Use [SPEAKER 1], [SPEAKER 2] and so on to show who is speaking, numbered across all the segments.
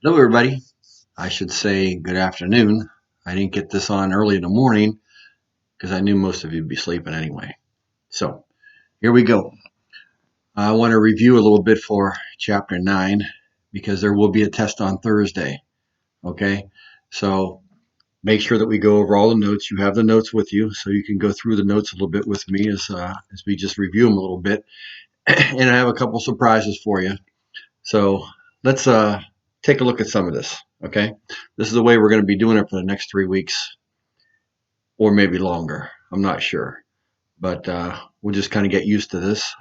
[SPEAKER 1] Hello, everybody. I should say good afternoon. I didn't get this on early in the morning because I knew most of you would be sleeping anyway. So here we go. I want to review a little bit for chapter 9 because there will be a test on Thursday. Okay. So make sure that we go over all the notes. You have the notes with you so you can go through the notes a little bit with me as we just review them a little bit. And I have a couple surprises for you. So let's take a look at some of this. Okay. This is the way we're going to be doing it for the next 3 weeks or maybe longer. I'm not sure, but we'll just kind of get used to this.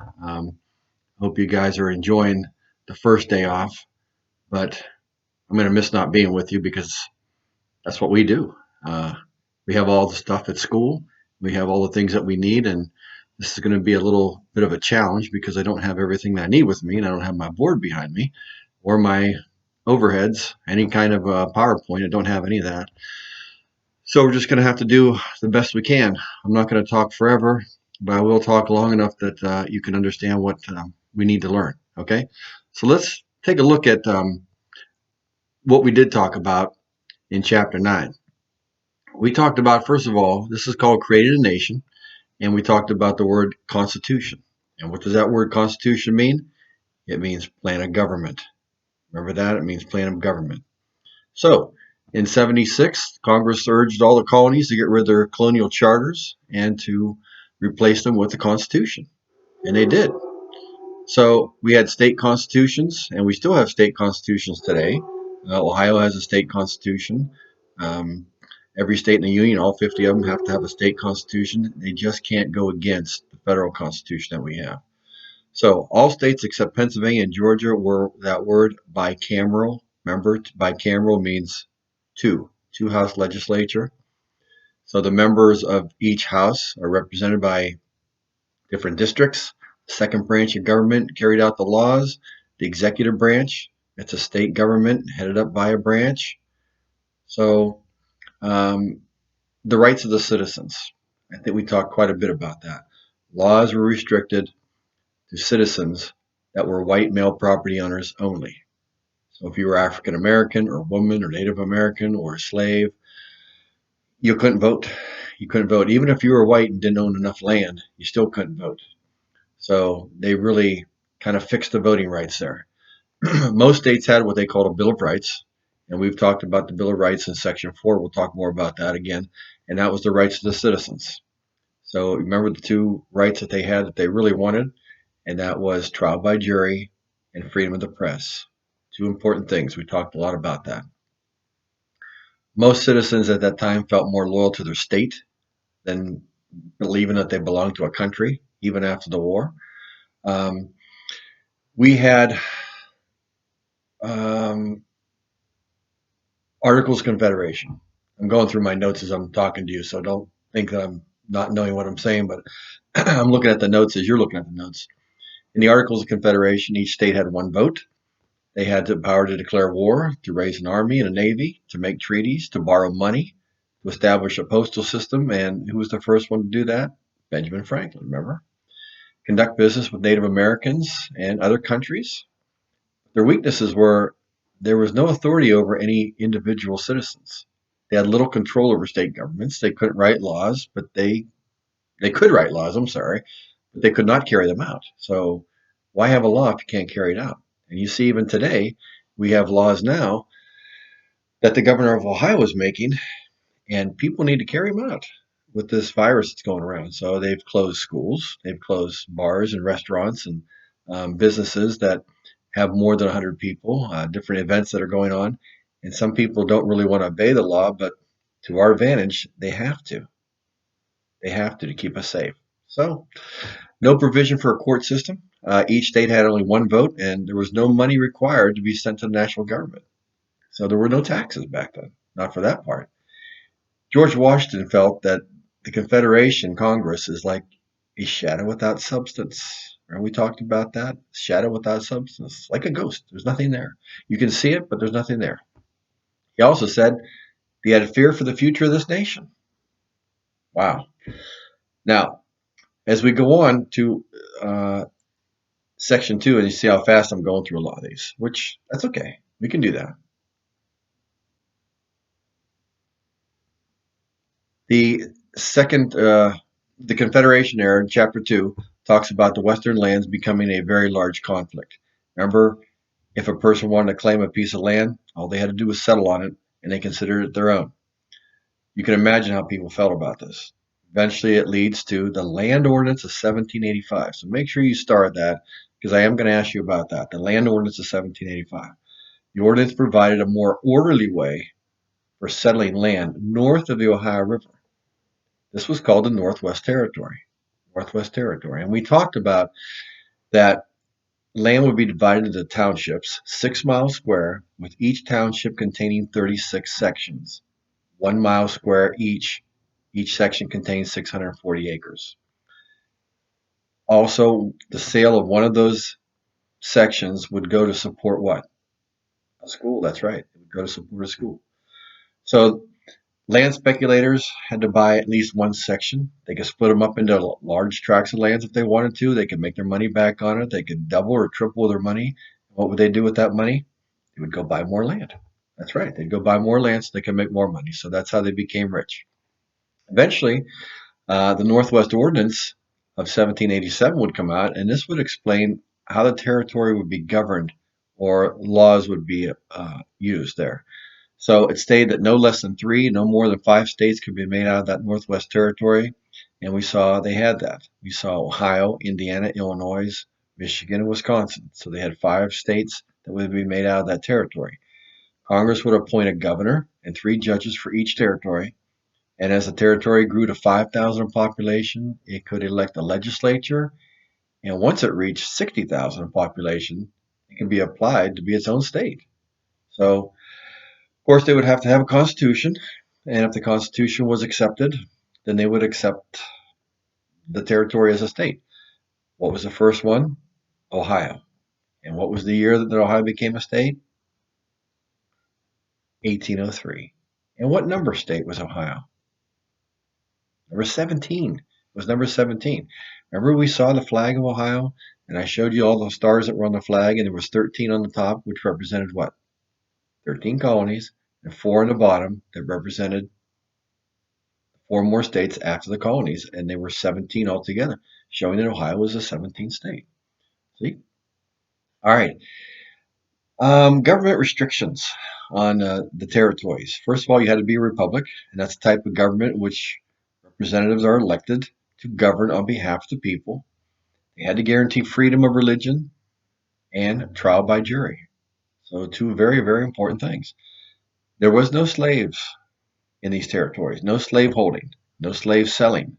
[SPEAKER 1] Hope you guys are enjoying the first day off, but I'm going to miss not being with you because that's what we do. Uh, we have all the stuff at school, we have all the things that we need, and this is going to be a little bit of a challenge because I don't have everything that I need with me, and I don't have my board behind me or my overheads, any kind of PowerPoint. I don't have any of that. So we're just going to have to do the best we can. I'm not going to talk forever, but I will talk long enough that you can understand what we need to learn. Okay, so let's take a look at what we did talk about in chapter 9. We talked about, first of all, this is called Created a Nation, and we talked about the word constitution. And what does that word constitution mean? It means plan of government. Remember that? It means plan of government. So, in 76, Congress urged all the colonies to get rid of their colonial charters and to replace them with the Constitution. And they did. So, we had state constitutions, and we still have state constitutions today. Ohio has a state constitution. Um, every state in the Union, all 50 of them, have to have a state constitution. They just can't go against the federal constitution that we have. So, all states except Pennsylvania and Georgia were that word bicameral. Remember, bicameral means two house legislature. So the members of each house are represented by different districts. The second branch of government carried out the laws. The executive branch, it's a state government headed up by a branch. So um, the rights of the citizens. I think we talked quite a bit about that. Laws were restricted to citizens that were white male property owners only. So if you were African American or woman or Native American or a slave, you couldn't vote. You couldn't vote. Even if you were white and didn't own enough land, you still couldn't vote. So they really kind of fixed the voting rights there. Most states had what they called a Bill of Rights, and we've talked about the Bill of Rights in Section 4. We'll talk more about that again. And that was the rights of the citizens. So remember the two rights that they had that they really wanted, and that was trial by jury and freedom of the press. Two important things. We talked a lot about that. Most citizens at that time felt more loyal to their state than believing that they belonged to a country, even after the war. Um, we had um, Articles of Confederation. I'm going through my notes as I'm talking to you, so don't think that I'm not knowing what I'm saying, but I'm looking at the notes as you're looking at the notes. In the Articles of Confederation, each state had one vote. They had the power to declare war, to raise an army and a navy, to make treaties, to borrow money, to establish a postal system. And who was the first one to do that? Benjamin Franklin, remember? Conduct business with Native Americans and other countries. Their weaknesses were there was no authority over any individual citizens. They had little control over state governments. They couldn't write laws, but they could write laws, I'm sorry, but they could not carry them out. So why have a law if you can't carry it out? And you see even today, we have laws now that the governor of Ohio is making, and people need to carry them out with this virus that's going around. So they've closed schools, they've closed bars and restaurants and businesses that have more than 100 people, different events that are going on. And some people don't really want to obey the law, but to our advantage, they have to. They have to keep us safe. So, no provision for a court system. Each state had only one vote, and there was no money required to be sent to the national government. So there were no taxes back then, not for that part. George Washington felt that the Confederation Congress is like a shadow without substance. And we talked about that shadow without substance, like a ghost. There's nothing there. You can see it, but there's nothing there. He also said he had a fear for the future of this nation. Wow. Now, as we go on to section 2, and you see how fast I'm going through a lot of these, which that's okay. We can do that. The second, the Confederation era, in Chapter 2, talks about the Western lands becoming a very large conflict. Remember, if a person wanted to claim a piece of land, all they had to do was settle on it, and they considered it their own. You can imagine how people felt about this. Eventually, it leads to the Land Ordinance of 1785. So make sure you start that, because I am going to ask you about that. The Land Ordinance of 1785. The ordinance provided a more orderly way for settling land north of the Ohio River. This was called the Northwest Territory. Northwest Territory. And we talked about that land would be divided into townships, 6 miles square, with each township containing 36 sections, 1 mile square each. Each section contains 640 acres. Also, the sale of one of those sections would go to support what? A school. That's right. It would go to support a school. So land speculators had to buy at least one section. They could split them up into large tracts of lands if they wanted to. They could make their money back on it. They could double or triple their money. What would they do with that money? They would go buy more land. That's right. They'd go buy more land so they could make more money. So that's how they became rich. Eventually, the Northwest Ordinance of 1787 would come out, and this would explain how the territory would be governed or laws would be used there. So it stated that no less than 3, no more than 5 states could be made out of that Northwest Territory. And we saw they had that. We saw Ohio, Indiana, Illinois, Michigan, and Wisconsin. So they had 5 states that would be made out of that territory. Congress would appoint a governor and 3 judges for each territory. And as the territory grew to 5,000 in population, it could elect a legislature. And once it reached 60,000 in population, it could be applied to be its own state. So, of course, they would have to have a constitution. And if the constitution was accepted, then they would accept the territory as a state. What was the first one? Ohio. And what was the year that Ohio became a state? 1803. And what number state was Ohio? Number 17. It was number 17. Remember we saw the flag of Ohio? And I showed you all the stars that were on the flag, and there was 13 on the top, which represented what? 13 colonies, and 4 on the bottom that represented 4 more states after the colonies, and there were 17 altogether, showing that Ohio was the 17th state. See? All right. Government restrictions on the territories. First of all, you had to be a republic, and that's the type of government in which representatives are elected to govern on behalf of the people. They had to guarantee freedom of religion and trial by jury. So, 2 very, very important things. There was no slaves in these territories, no slave holding, no slave selling.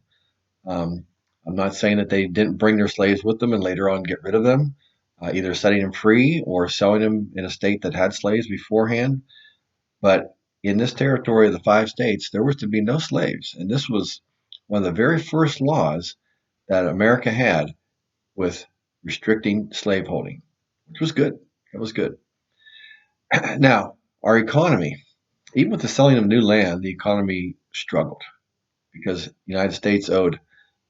[SPEAKER 1] Um, I'm not saying that they didn't bring their slaves with them and later on get rid of them, either setting them free or selling them in a state that had slaves beforehand. But in this territory of the 5 states, there was to be no slaves. And this was one of the very first laws that America had with restricting slaveholding, which was good. It was good. Now, our economy, even with the selling of new land, the economy struggled because the United States owed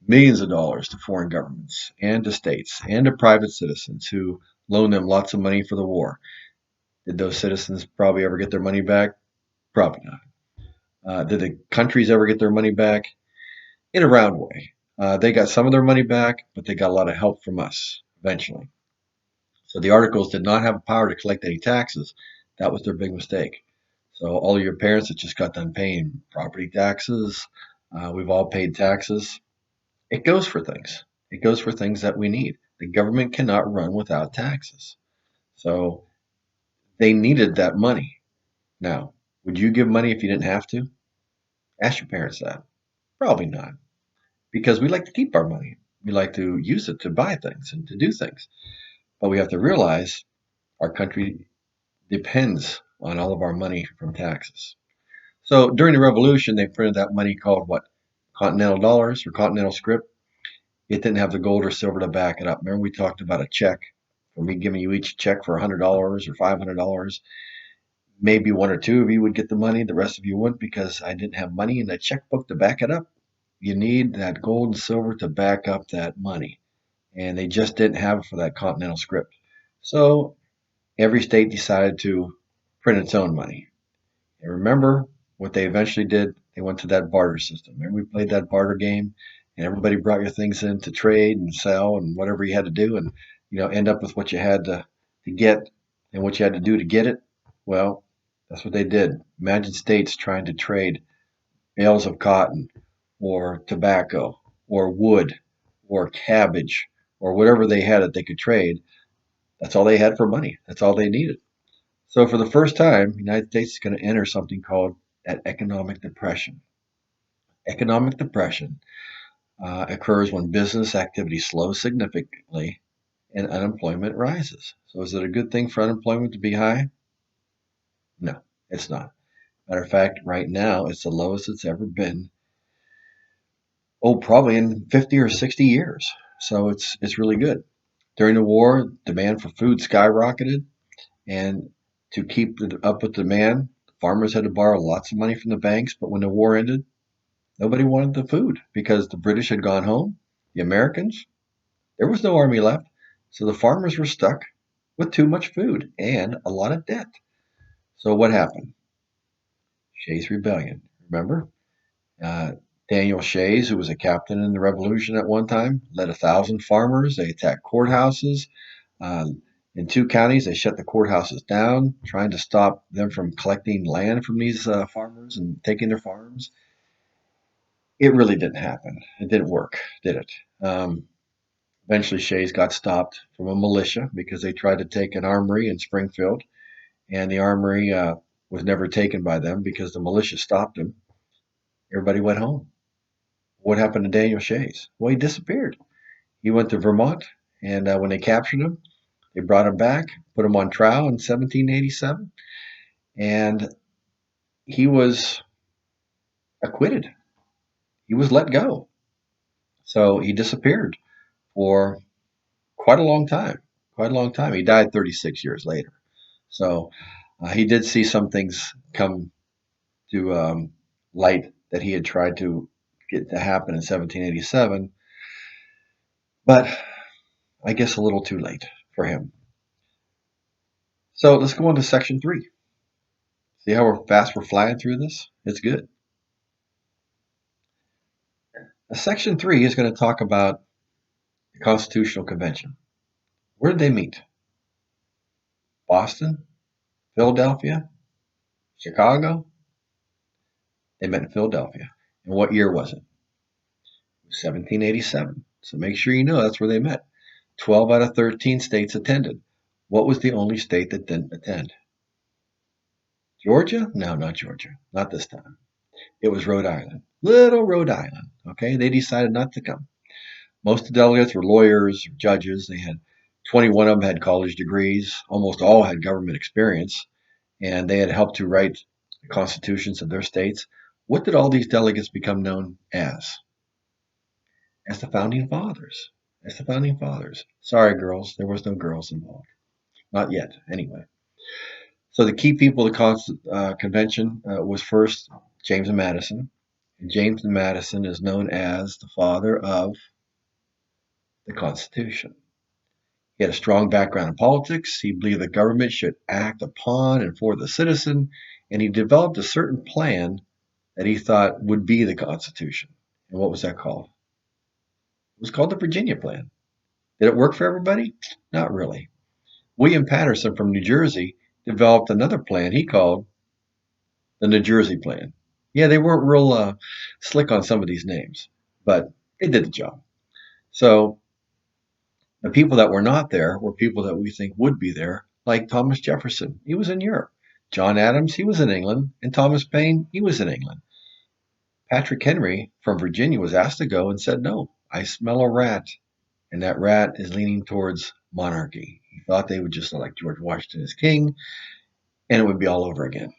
[SPEAKER 1] millions of dollars to foreign governments and to states and to private citizens who loaned them lots of money for the war. Did those citizens probably ever get their money back? Probably not. Did the countries ever get their money back? In a round way. They got some of their money back, but they got a lot of help from us eventually. So the articles did not have power to collect any taxes. That was their big mistake. So all of your parents that just got done paying property taxes, we've all paid taxes. It goes for things. It goes for things that we need. The government cannot run without taxes. So they needed that money. Now, would you give money if you didn't have to? Ask your parents that. Probably not. Because we like to keep our money. We like to use it to buy things and to do things. But we have to realize our country depends on all of our money from taxes. So during the revolution, they printed that money called what? Continental dollars or continental scrip. It didn't have the gold or silver to back it up. Remember we talked about a check, for me giving you each check for $100 or $500. Maybe 1 or 2 of you would get the money, the rest of you wouldn't because I didn't have money in the checkbook to back it up. You need that gold and silver to back up that money. And they just didn't have it for that continental scrip. So every state decided to print its own money. And remember, what they eventually did, they went to that barter system. Remember, we played that barter game, and everybody brought your things in to trade and sell and whatever you had to do, and end up with what you had to get and what you had to do to get it. Well, that's what they did. Imagine states trying to trade bales of cotton or tobacco or wood or cabbage or whatever they had that they could trade. That's all they had for money. That's all they needed. So for the first time, the United States is going to enter something called an economic depression. Economic depression occurs when business activity slows significantly and unemployment rises. So is it a good thing for unemployment to be high? No, it's not. Matter of fact, right now it's the lowest it's ever been. Oh, probably in 50 or 60 years. So it's really good. During the war, demand for food skyrocketed, and to keep up with demand, farmers had to borrow lots of money from the banks. But when the war ended, nobody wanted the food because the British had gone home. The Americans, there was no army left. So the farmers were stuck with too much food and a lot of debt. So what happened? Shays Rebellion. Remember? Uh, Daniel Shays, who was a captain in the Revolution at one time, led 1,000 farmers. They attacked courthouses. Um, in 2 counties, they shut the courthouses down, trying to stop them from collecting land from these farmers and taking their farms. It really didn't happen. It didn't work, did it? Eventually, Shays got stopped from a militia because they tried to take an armory in Springfield, and the armory was never taken by them because the militia stopped them. Everybody went home. What happened to Daniel Shays? Well, he disappeared. He went to Vermont, and when they captured him, they brought him back, put him on trial in 1787, and he was acquitted. He was let go. So he disappeared for quite a long time. Quite a long time. He died 36 years later. So he did see some things come to light that he had tried to get to happen in 1787, but I guess a little too late for him. So let's go on to section 3. See how fast we're flying through this? It's good. Section 3 is going to talk about the Constitutional Convention. Where did they meet? Boston? Philadelphia? Chicago? They met in Philadelphia. And what year was it? 1787. So make sure you know that's where they met. 12 out of 13 states attended. What was the only state that didn't attend? Georgia? No, not Georgia. Not this time. It was Rhode Island. Little Rhode Island. Okay, they decided not to come. Most of the delegates were lawyers, judges. They had 21 of them had college degrees. Almost all had government experience, and they had helped to write the constitutions of their states. What did all these delegates become known as? As the founding fathers. As the founding fathers. Sorry, girls, there was no girls involved. Not yet, anyway. So the key people of the convention was first James Madison. And James Madison is known as the father of the Constitution. He had a strong background in politics. He believed the government should act upon and for the citizen, and he developed a certain plan that he thought would be the Constitution. And what was that called? It was called the Virginia Plan. Did it work for everybody? Not really. William Patterson from New Jersey developed another plan he called the New Jersey Plan. Yeah, they weren't real slick on some of these names, but they did the job. So the people that were not there were people that we think would be there, like Thomas Jefferson. He was in Europe. John Adams, he was in England. And Thomas Paine, he was in England. Patrick Henry from Virginia was asked to go and said, no, I smell a rat. And that rat is leaning towards monarchy. He thought they would just elect George Washington as king and it would be all over again.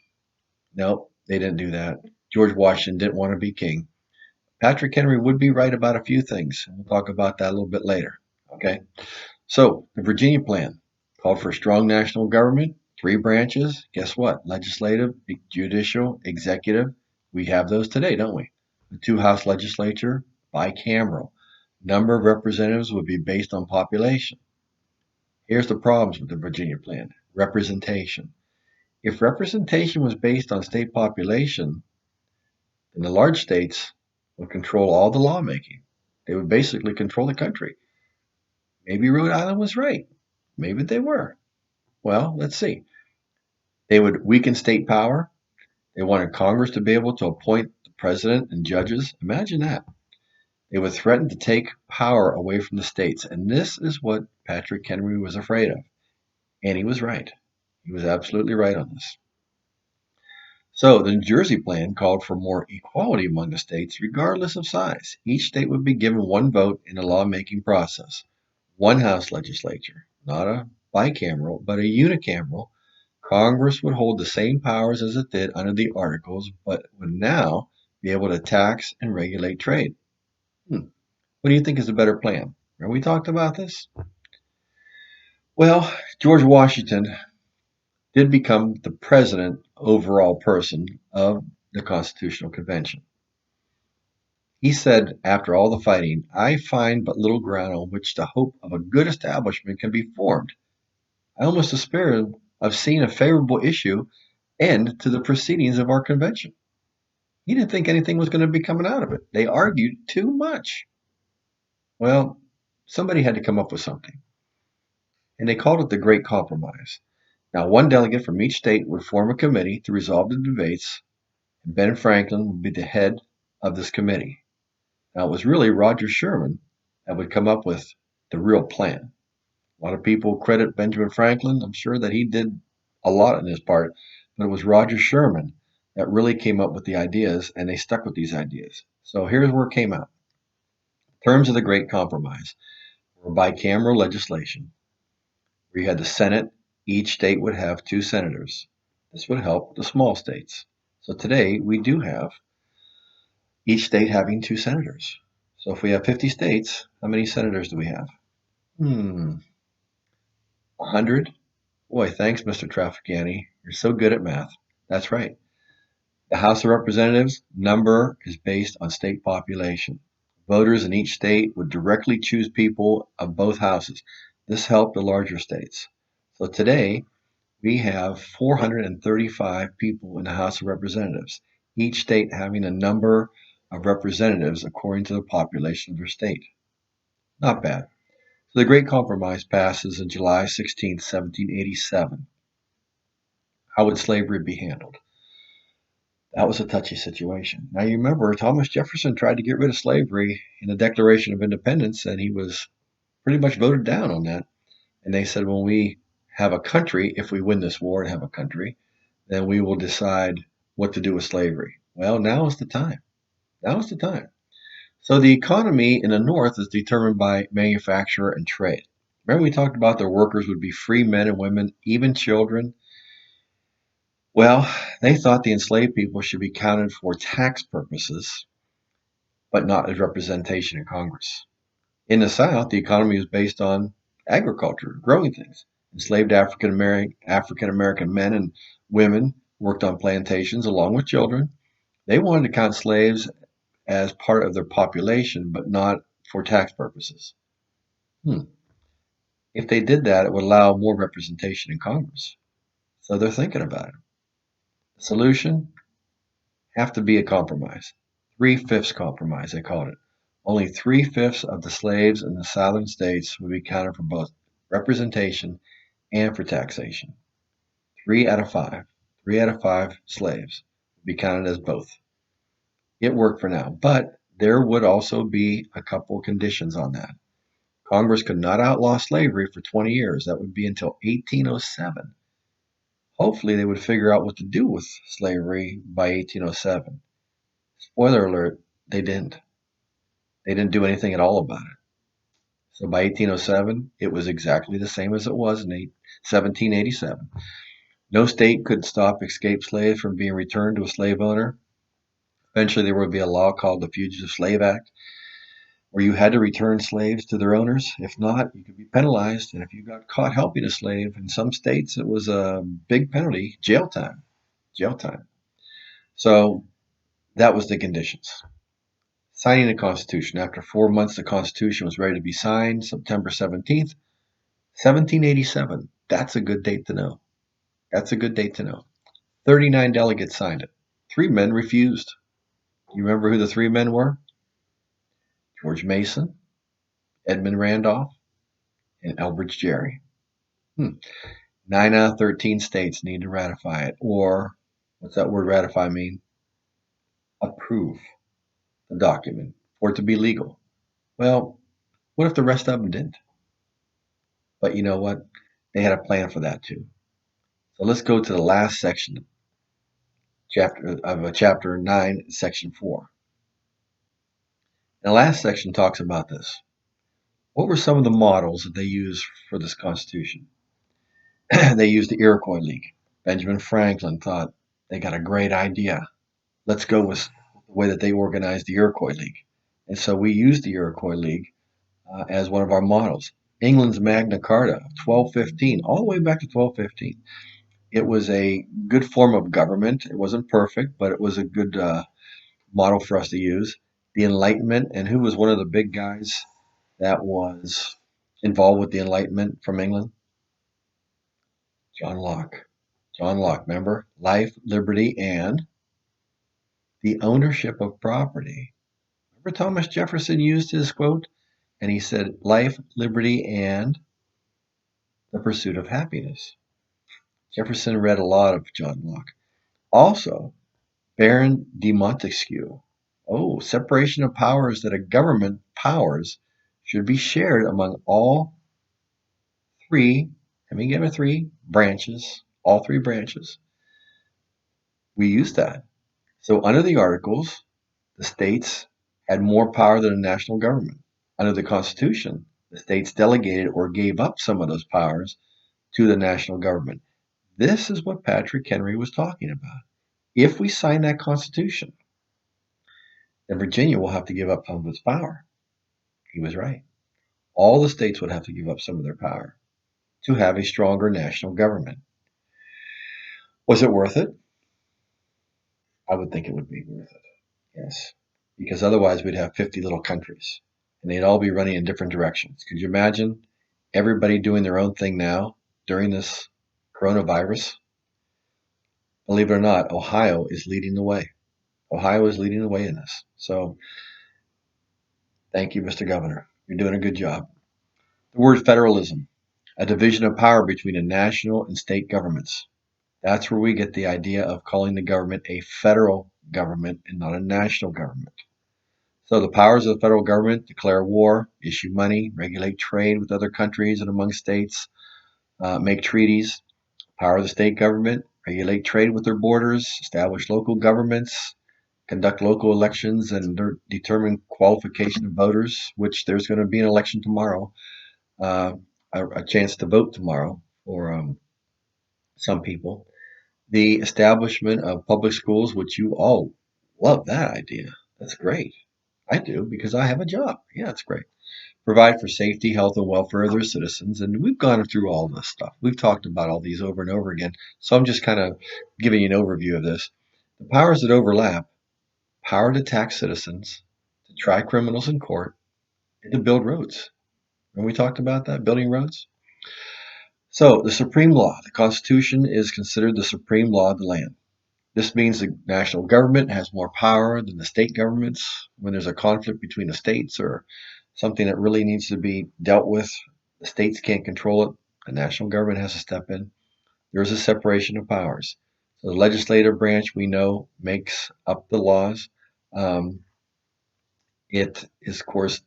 [SPEAKER 1] No, they didn't do that. George Washington didn't want to be king. Patrick Henry would be right about a few things. We'll talk about that a little bit later. Okay. So the Virginia Plan called for a strong national government, 3 branches. Guess what? Legislative, judicial, executive. We have those today, don't we? The 2-house legislature, bicameral. Number of representatives would be based on population. Here's the problems with the Virginia Plan. Representation. If representation was based on state population, And the large states would control all the lawmaking. They would basically control the country. Maybe Rhode Island was right. Maybe they were. Well, let's see. They would weaken state power. They wanted Congress to be able to appoint the president and judges. Imagine that. They would threaten to take power away from the states. And this is what Patrick Henry was afraid of. And he was right. He was absolutely right on this. So the New Jersey plan called for more equality among the states, regardless of size. Each state would be given one vote in the lawmaking process, one House legislature, not a bicameral, but a unicameral. Congress would hold the same powers as it did under the Articles, but would now be able to tax and regulate trade. What do you think is a better plan? Have we talked about this? Well, George Washington did become the president overall person of the Constitutional Convention. He said, after all the fighting, I find but little ground on which the hope of a good establishment can be formed. I almost despair of seeing a favorable issue end to the proceedings of our convention. He didn't think anything was going to be coming out of it. They argued too much. Well, somebody had to come up with something, and they called it the Great Compromise. Now, one delegate from each state would form a committee to resolve the debates, and Ben Franklin would be the head of this committee. Now, it was really Roger Sherman that would come up with the real plan. A lot of people credit Benjamin Franklin. I'm sure that he did a lot in his part, but it was Roger Sherman that really came up with the ideas, and they stuck with these ideas. So here's where it came out. Terms of the Great Compromise were bicameral legislation, where you had the Senate. Each state would have 2 senators. This would help the small states. So today we do have each state having 2 senators. So if we have 50 states, how many senators do we have? 100? Boy, thanks, Mr. Traficani. You're so good at math. That's right. The House of Representatives number is based on state population. Voters in each state would directly choose people of both houses. This helped the larger states. So today, we have 435 people in the House of Representatives, each state having a number of representatives according to the population of their state. Not bad. So the Great Compromise passes on July 16, 1787. How would slavery be handled? That was a touchy situation. Now you remember Thomas Jefferson tried to get rid of slavery in the Declaration of Independence, and he was pretty much voted down on that. And they said, when we have a country, if we win this war and have a country, then we will decide what to do with slavery. Well, now is the time. Now is the time. So the economy in the North is determined by manufacture and trade. Remember we talked about the workers would be free men and women, even children. Well, they thought the enslaved people should be counted for tax purposes, but not as representation in Congress. In the South, the economy was based on agriculture, growing things. Enslaved African American men and women worked on plantations along with children. They wanted to count slaves as part of their population, but not for tax purposes. If they did that, it would allow more representation in Congress. So they're thinking about it. The solution have to be a compromise. 3/5 compromise, they called it. Only 3/5 of the slaves in the southern states would be counted for both representation and for taxation. 3 out of 5. 3 out of 5 slaves would be counted as both. It worked for now, but there would also be a couple conditions on that. Congress could not outlaw slavery for 20 years. That would be until 1807. Hopefully, they would figure out what to do with slavery by 1807. Spoiler alert, they didn't. They didn't do anything at all about it. So by 1807, it was exactly the same as it was in 1787. No state could stop escaped slaves from being returned to a slave owner. Eventually, there would be a law called the Fugitive Slave Act, where you had to return slaves to their owners. If not, you could be penalized. And if you got caught helping a slave, in some states, it was a big penalty, jail time. Jail time. So that was the conditions. Signing the Constitution. After 4 months, the Constitution was ready to be signed, September 17th, 1787. That's a good date to know. That's a good date to know. 39 delegates signed it. 3 men refused. You remember who the three men were? George Mason, Edmund Randolph, and Elbridge Gerry. 9 out of 13 states need to ratify it. Or, what's that word ratify mean? Approve the document for it to be legal. Well, what if the rest of them didn't? But you know what? They had a plan for that too. So let's go to the last section, chapter 9, section 4. And the last section talks about this. What were some of the models that they used for this Constitution? They used the Iroquois League. Benjamin Franklin thought they got a great idea. Let's go with the way that they organized the Iroquois League. And so we used the Iroquois League as one of our models. England's Magna Carta of 1215, all the way back to 1215. It was a good form of government. It wasn't perfect, but it was a good model for us to use. The Enlightenment, and who was one of the big guys that was involved with the Enlightenment from England? John Locke. John Locke, remember? Life, liberty, and the ownership of property. Remember Thomas Jefferson used his quote? And he said, life, liberty, and the pursuit of happiness. Jefferson read a lot of John Locke. Also, Baron de Montesquieu. Oh, separation of powers, that a government powers should be shared among all three, let me give it three branches, all three branches. We use that. So under the Articles, the states had more power than a national government. Under the Constitution, the states delegated or gave up some of those powers to the national government. This is what Patrick Henry was talking about. If we sign that Constitution, then Virginia will have to give up some of its power. He was right. All the states would have to give up some of their power to have a stronger national government. Was it worth it? I would think it would be worth it. Yes. Because otherwise we'd have 50 little countries and they'd all be running in different directions. Could you imagine everybody doing their own thing now during this coronavirus? Believe it or not, Ohio is leading the way. Ohio is leading the way in this. So thank you, Mr. Governor. You're doing a good job. The word federalism, a division of power between the national and state governments. That's where we get the idea of calling the government a federal government and not a national government. So the powers of the federal government: declare war, issue money, regulate trade with other countries and among states, make treaties. Power of the state government: regulate trade with their borders, establish local governments, conduct local elections, and determine qualification of voters, which there's going to be an election tomorrow, uh, a chance to vote tomorrow for some people. The establishment of public schools, which you all love that idea. That's great. I do because I have a job. Yeah, it's great. Provide for safety, health, and welfare of their citizens. And we've gone through all this stuff. We've talked about all these over and over again. So I'm just kind of giving you an overview of this. The powers that overlap: power to tax citizens, to try criminals in court, and to build roads. And we talked about that, building roads. So the supreme law, the Constitution, is considered the supreme law of the land. This means the national government has more power than the state governments. When there's a conflict between the states or something that really needs to be dealt with, the states can't control it. The national government has to step in. There's a separation of powers. So the legislative branch, we know, makes up the laws. Um, it is, of course,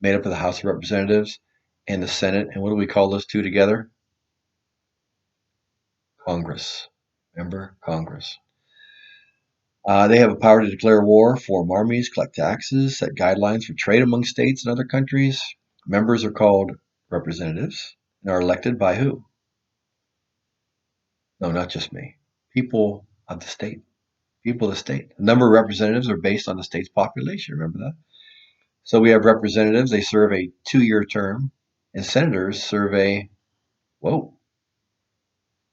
[SPEAKER 1] made up of the House of Representatives and the Senate. And what do we call those two together? Congress. Remember? Congress. They have a power to declare war, form armies, collect taxes, set guidelines for trade among states and other countries. Members are called representatives and are elected by who? No, not just me. People of the state. People of the state. The number of representatives are based on the state's population. Remember that? So we have representatives. They serve a 2-year term, and senators serve a, whoa,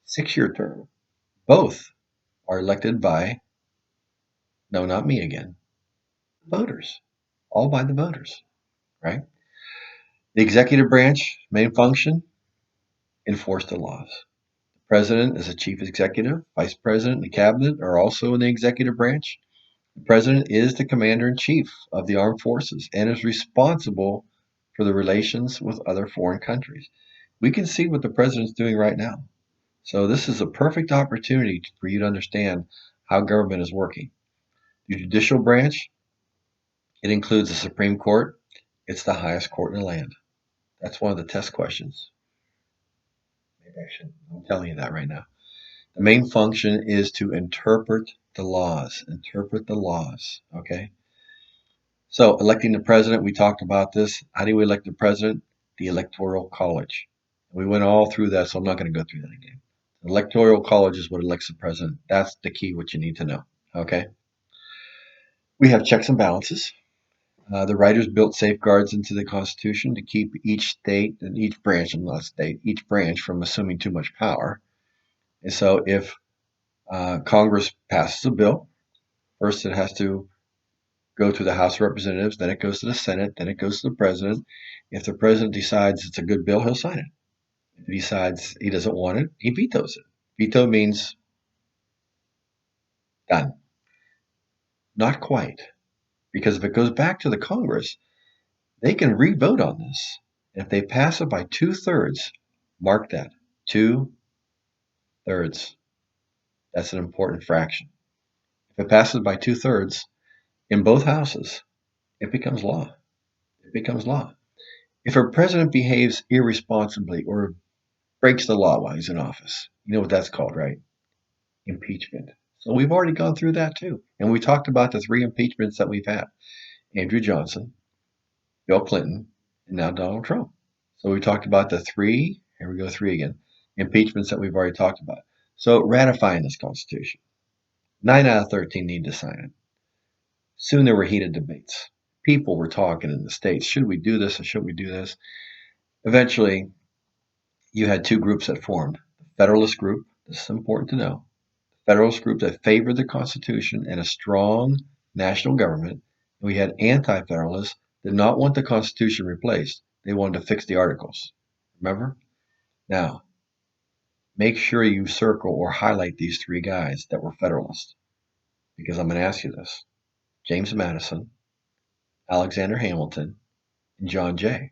[SPEAKER 1] 6-year term. Both are elected by, no, not me again, voters. All by the voters, right? The executive branch, main function: enforce the laws. The president is the chief executive. Vice president and the cabinet are also in the executive branch. The president is the commander-in-chief of the armed forces and is responsible for the relations with other foreign countries. We can see what the president's doing right now. So this is a perfect opportunity for you to understand how government is working. The judicial branch, it includes the Supreme Court. It's the highest court in the land. That's one of the test questions. Maybe I shouldn't. I'm telling you that right now. The main function is to interpret the laws. Interpret the laws. Okay? So, electing the president, we talked about this. How do we elect the president? The Electoral College. We went all through that, so I'm not going to go through that again. The Electoral College is what elects the president. That's the key, what you need to know. Okay? We have checks and balances. The writers built safeguards into the Constitution to keep each state and each branch, and not state, each branch from assuming too much power. And so, if Congress passes a bill, first it has to go to the House of Representatives, then it goes to the Senate, then it goes to the president. If the president decides it's a good bill, he'll sign it. If he decides he doesn't want it, he vetoes it. Veto means done. Not quite. Because if it goes back to the Congress, they can re-vote on this. And if they pass it by 2/3, mark that, 2/3. That's an important fraction. If it passes by 2/3 in both houses, it becomes law. It becomes law. If a president behaves irresponsibly or breaks the law while he's in office, you know what that's called, right? Impeachment. So we've already gone through that too. And we talked about the 3 impeachments that we've had: Andrew Johnson, Bill Clinton, and now Donald Trump. So we talked about the 3, here we go, 3 again, impeachments that we've already talked about. So ratifying this Constitution. 9 out of 13 need to sign it. Soon there were heated debates. People were talking in the States, should we do this or should we do this? Eventually, you had 2 groups that formed. The Federalist group, this is important to know, Federalist group that favored the Constitution and a strong national government. And we had anti-Federalists that did not want the Constitution replaced. They wanted to fix the Articles. Remember? Now, make sure you circle or highlight these 3 guys that were Federalists, because I'm going to ask you this. James Madison, Alexander Hamilton, and John Jay.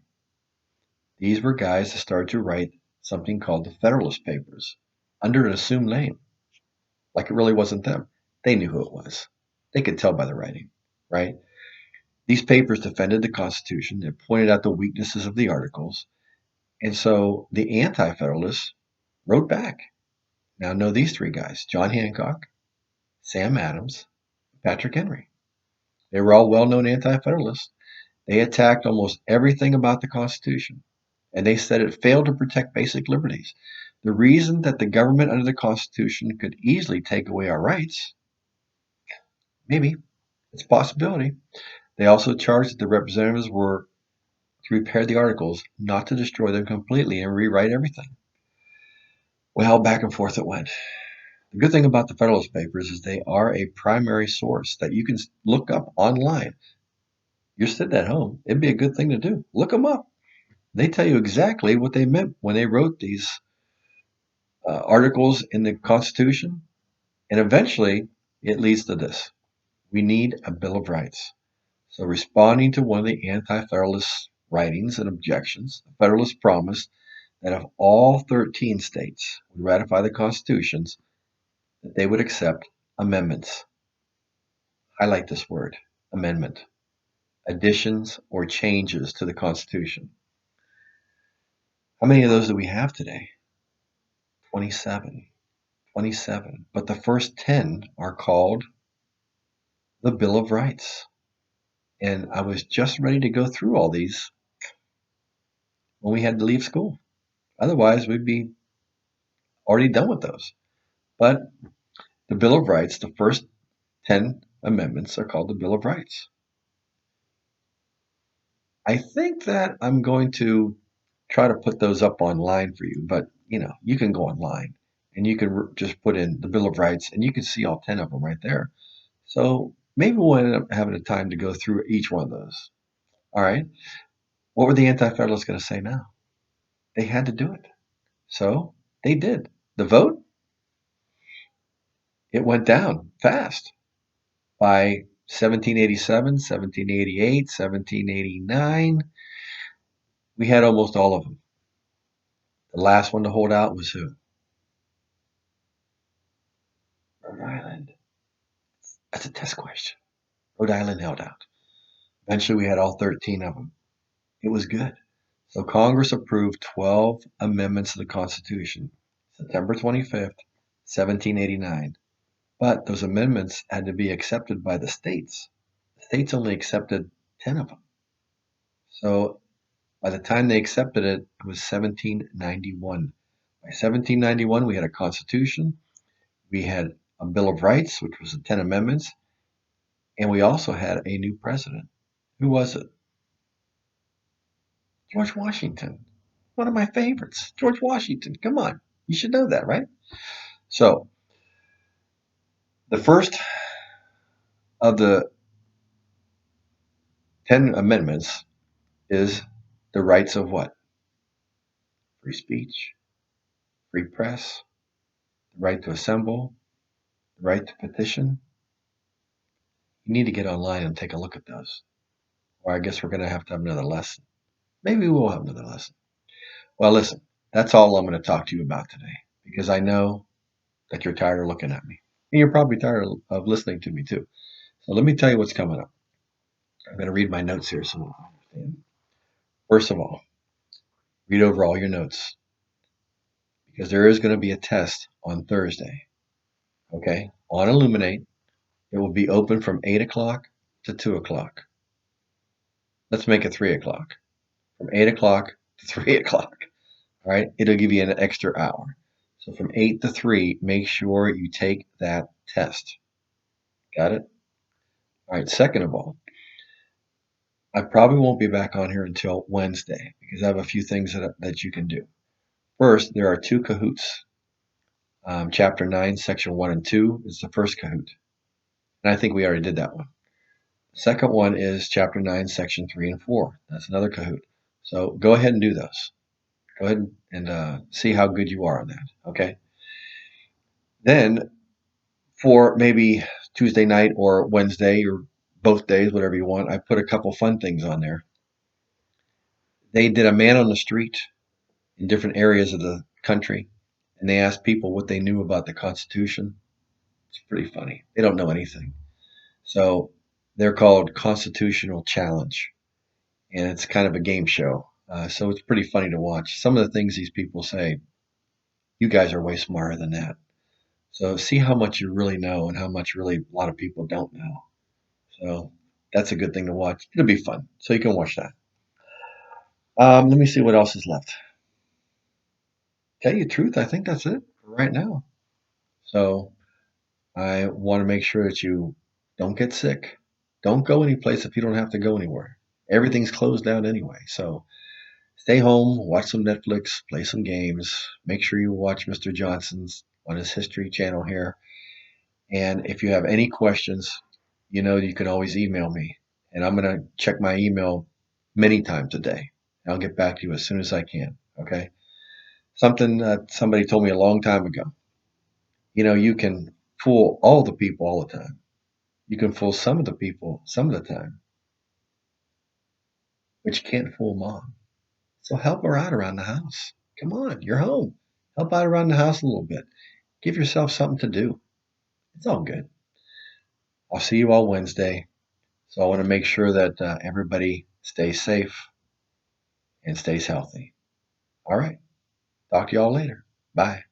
[SPEAKER 1] These were guys that started to write something called the Federalist Papers under an assumed name, like it really wasn't them. They knew who it was. They could tell by the writing, right? These papers defended the Constitution. They pointed out the weaknesses of the Articles. And so the anti-Federalists wrote back. Now know these 3 guys: John Hancock, Sam Adams, Patrick Henry. They were all well-known anti-Federalists. They attacked almost everything about the Constitution, and they said it failed to protect basic liberties. The reason that the government under the Constitution could easily take away our rights, maybe, it's a possibility. They also charged that the representatives were to repair the Articles, not to destroy them completely and rewrite everything. Well, back and forth it went. The good thing about the Federalist Papers is they are a primary source that you can look up online. You're sitting at home. It'd be a good thing to do. Look them up. They tell you exactly what they meant when they wrote these articles in the Constitution. And eventually, it leads to this. We need a Bill of Rights. So, responding to one of the anti-Federalist writings and objections, the Federalists promised that if all 13 states would ratify the Constitutions, that they would accept amendments. Highlight this word, amendment. Additions or changes to the Constitution. How many of those do we have today? 27. 27. But the first 10 are called the Bill of Rights. And I was just ready to go through all these when we had to leave school. Otherwise, we'd be already done with those. But the Bill of Rights, the first 10 amendments are called the Bill of Rights. I think that I'm going to try to put those up online for you, but you can go online and you can just put in the Bill of Rights and you can see all 10 of them right there. So maybe we'll end up having a time to go through each one of those. All right. What were the Anti-Federalists going to say now? They had to do it. So they did. The vote, it went down fast by 1787, 1788, 1789. We had almost all of them. The last one to hold out was who? Rhode Island. That's a test question. Rhode Island held out. Eventually, we had all 13 of them. It was good. So Congress approved 12 amendments to the Constitution, September 25th, 1789. But those amendments had to be accepted by the states. The states only accepted 10 of them. So by the time they accepted it, it was 1791. By 1791, we had a Constitution, we had a Bill of Rights, which was the 10 amendments, and we also had a new president. Who was it? George Washington. One of my favorites. George Washington. Come on. You should know that, right? So, the first of the 10 amendments is the rights of what? Free speech, free press, the right to assemble, the right to petition. You need to get online and take a look at those. Or I guess we're going to have another lesson. Maybe we'll have another lesson. Well, listen, that's all I'm going to talk to you about today because I know that you're tired of looking at me. And you're probably tired of listening to me too. So let me tell you what's coming up. I'm going to read my notes here so I understand. First of all, read over all your notes because there is going to be a test on Thursday. Okay? On Illuminate, it will be open from 8 o'clock to 2 o'clock. Let's make it 3 o'clock. From 8 o'clock to 3 o'clock. All right? It'll give you an extra hour. So from 8 to 3, make sure you take that test. Got it? All right. Second of all, I probably won't be back on here until Wednesday because I have a few things that you can do. First, there are two Kahoots. Chapter 9, Section 1 and 2 is the first Kahoot. And I think we already did that one. The second one is Chapter 9, Section 3 and 4. That's another Kahoot. So go ahead and do those. Go ahead and see how good you are on that. Okay? Then, for maybe Tuesday night or Wednesday or both days, whatever you want, I put a couple fun things on there. They did a man on the street in different areas of the country, and they asked people what they knew about the Constitution. It's pretty funny. They don't know anything. So they're called Constitutional Challenge, and it's kind of a game show. So it's pretty funny to watch. Some of the things these people say, you guys are way smarter than that. So see how much you really know and how much really a lot of people don't know. So that's a good thing to watch. It'll be fun. So you can watch that. Let me see what else is left. Tell you the truth, I think that's it for right now. So I want to make sure that you don't get sick. Don't go anyplace if you don't have to go anywhere. Everything's closed down anyway. So stay home, watch some Netflix, play some games. Make sure you watch Mr. Johnson's on his History channel here. And if you have any questions, you know you can always email me. And I'm going to check my email many times a day. I'll get back to you as soon as I can. Okay? Something that somebody told me a long time ago. You can fool all the people all the time. You can fool some of the people some of the time, but you can't fool mom. So help her out around the house. Come on, you're home. Help out around the house a little bit. Give yourself something to do. It's all good. I'll see you all Wednesday. So I want to make sure that everybody stays safe and stays healthy. All right. Talk to you all later. Bye.